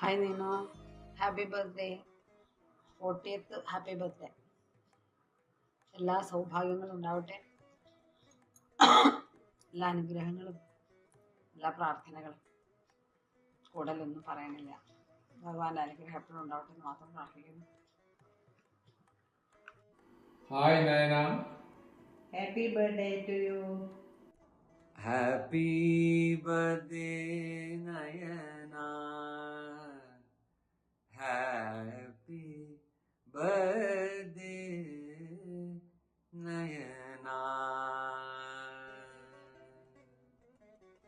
Hi Neenu, happy birthday. 40th happy birthday. എല്ലാ സൗഭാഗ്യങ്ങളും ഉണ്ടാവട്ടെ, എല്ലാ അനുഗ്രഹങ്ങളും, എല്ലാ പ്രാർത്ഥനകളും. കൂടുതലൊന്നും പറയാനില്ല. ഭഗവാന്റെ അനുഗ്രഹം എപ്പോഴും ഉണ്ടാവട്ടെ എന്ന് മാത്രം പ്രാർത്ഥിക്കുന്നു. Hi Nayana, happy birthday to you. Happy birthday Nayana, happy birthday Nayana.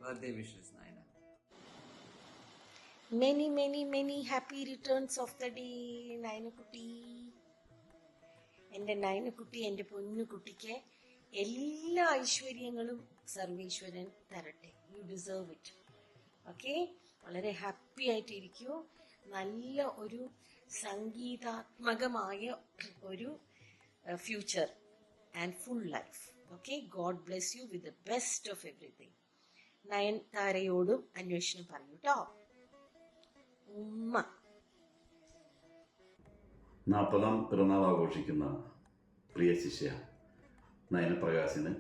Birthday wishes Nayana. many happy returns of the day, നയനക്കുട്ടി. എൻ്റെ നയനക്കുട്ടി, എൻ്റെ പൊന്നുകുട്ടിക്ക് എല്ലാ ഐശ്വര്യങ്ങളും സർവേശ്വരൻ തരട്ടെ. You deserve it. ഓക്കെ, വളരെ ഹാപ്പി ആയിട്ടിരിക്കൂ. നല്ല ഒരു സംഗീതാത്മകമായ ഒരു future and full life. Okay, God bless you with the best of everything. നയൻതാരയോടും അന്വേഷണം പറയൂ കേട്ടോ. ഉമ്മ. 40ാം പിറന്നാൾ ആഘോഷിക്കുന്ന പ്രിയ ശിഷ്യ നയനപ്രകാശിന്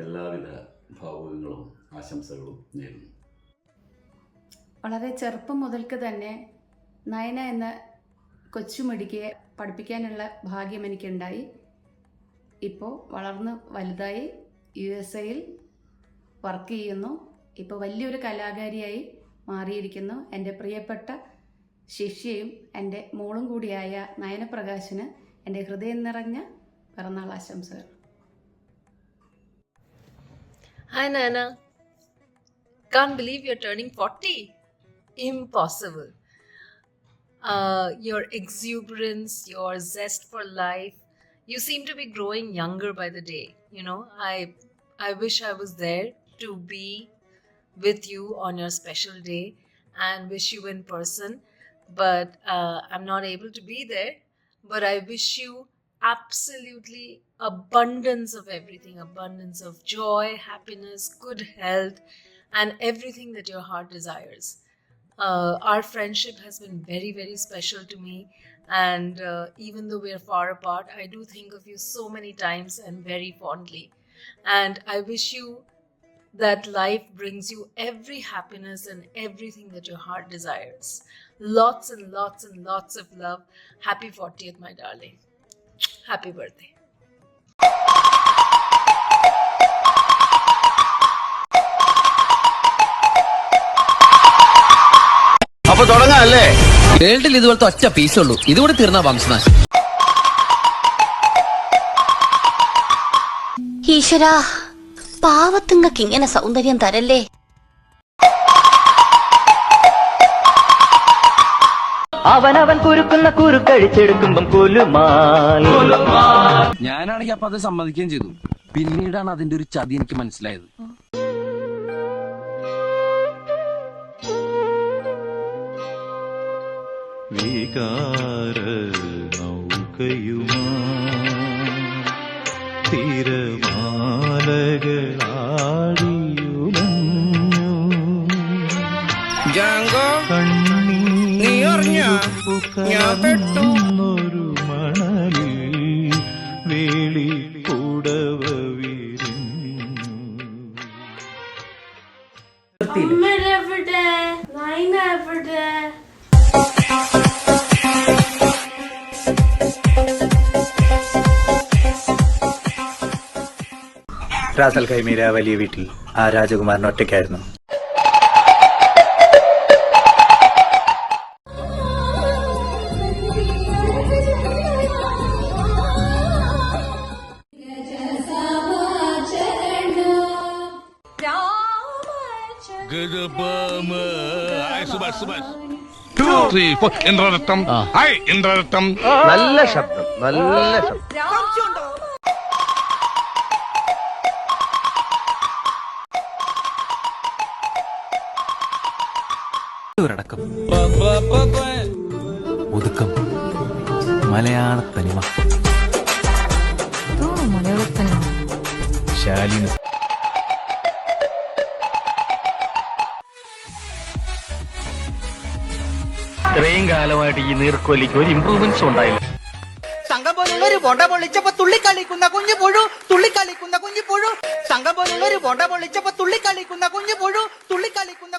എല്ലാവിധ ഭാവുകങ്ങളും ആശംസകളും നേരുന്നു. വളരെ ചെറുപ്പം മുതൽക്ക് തന്നെ നയന എന്ന കൊച്ചുമിടിക്ക് പഠിപ്പിക്കാനുള്ള ഭാഗ്യം എനിക്കുണ്ടായി. ഇപ്പോൾ വളർന്ന് വലുതായി USA വർക്ക് ചെയ്യുന്നു. ഇപ്പോൾ വലിയൊരു കലാകാരിയായി മാറിയിരിക്കുന്നു. എൻ്റെ പ്രിയപ്പെട്ട ശിഷ്യയും എൻ്റെ മോളും കൂടിയായ നയനപ്രകാശിന് എൻ്റെ ഹൃദയം നിറഞ്ഞ പിറന്നാൾ ആശംസകൾ. Hi Nana, can't believe you're turning 40. Impossible. Your exuberance, your zest for life, you seem to be growing younger by the day. You know, I wish I was there to be with you on your special day and wish you in person, but I'm not able to be there. But I wish you absolutely abundance of everything, abundance of joy, happiness, good health, and everything that your heart desires. Our friendship has been very special to me, and even though we are far apart, I do think of you so many times and very fondly. And I wish you that life brings you every happiness and everything that your heart desires. Lots and lots and lots of love. Happy 40th, my darling. Happy birthday. അപ്പൊ തുടങ്ങാല്ലേ? വേൾഡിൽ ഇതുപോലത്തെ ഒറ്റ പീസുള്ളൂ. ഇതുകൂടെ തീർന്ന വംശനാശം. ഈശ്വരാ, പാവത്തുങ്ങൾക്ക് ഇങ്ങനെ സൗന്ദര്യം തരല്ലേ. അവനവൻ കുരുക്കുന്ന കുരുക്കഴിച്ചെടുക്കുമ്പം കുലുമാൽ. ഞാനാണെങ്കിൽ അപ്പൊ അത് സമ്മതിക്കുകയും ചെയ്തു. പിന്നീടാണ് അതിന്റെ ഒരു ചതി എനിക്ക് മനസ്സിലായത്. വികാര നൗകയുമാ തിരമാലകളാടിയുലഞ്ഞു കണ്ണീരു മണലിൽ വേളി കൂടവ വിരിഞ്ഞു. റാസൽ ഖൈമയിലെ ആ വലിയ വീട്ടിൽ ആ രാജകുമാരൻ ഒറ്റയ്ക്കായിരുന്നു. നല്ല ശബ്ദം, നല്ല ശബ്ദം. ഒരടക്കം, ഒതുക്കം, മലയാളത്തനിമ, ശാലിനി. ഇത്രയും കാലമായിട്ട് ഈ നീർക്കോലിക്ക് ഒരു ഇമ്പ്രൂവ്മെന്റ്സ് ഉണ്ടായില്ല. സംഘം പോലുള്ളൊരു ബൊണ്ട പൊള്ളിച്ചപ്പോ തുള്ളിക്കളിക്കുന്ന കുഞ്ഞു പുഴു, തുള്ളിക്കളിക്കുന്ന കുഞ്ഞു പുഴു. സംഘം പോലുള്ളൊരു ബൊണ്ട പൊള്ളിച്ചപ്പോ തുള്ളിക്കളിക്കുന്ന കുഞ്ഞു പുഴു, തുള്ളിക്കളിക്കുന്ന